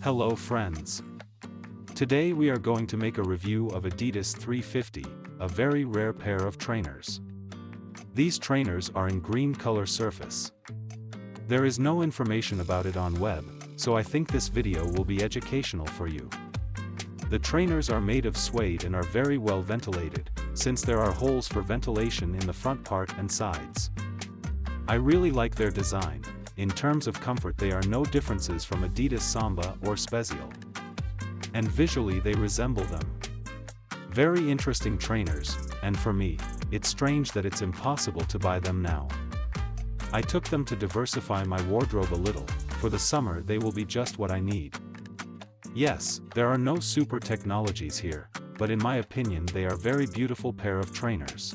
Hello friends. Today we are going to make a review of Adidas 350, a very rare pair of trainers. These trainers are in green color surface. There is no information about it on web, so I think this video will be educational for you. The trainers are made of suede and are very well ventilated, since there are holes for ventilation in the front part and sides. I really like their design. In terms of comfort they are no differences from Adidas Samba or Spezial. And visually they resemble them. Very interesting trainers, and for me, it's strange that it's impossible to buy them now. I took them to diversify my wardrobe a little. For the summer they will be just what I need. Yes, there are no super technologies here, but in my opinion they are very beautiful pair of trainers.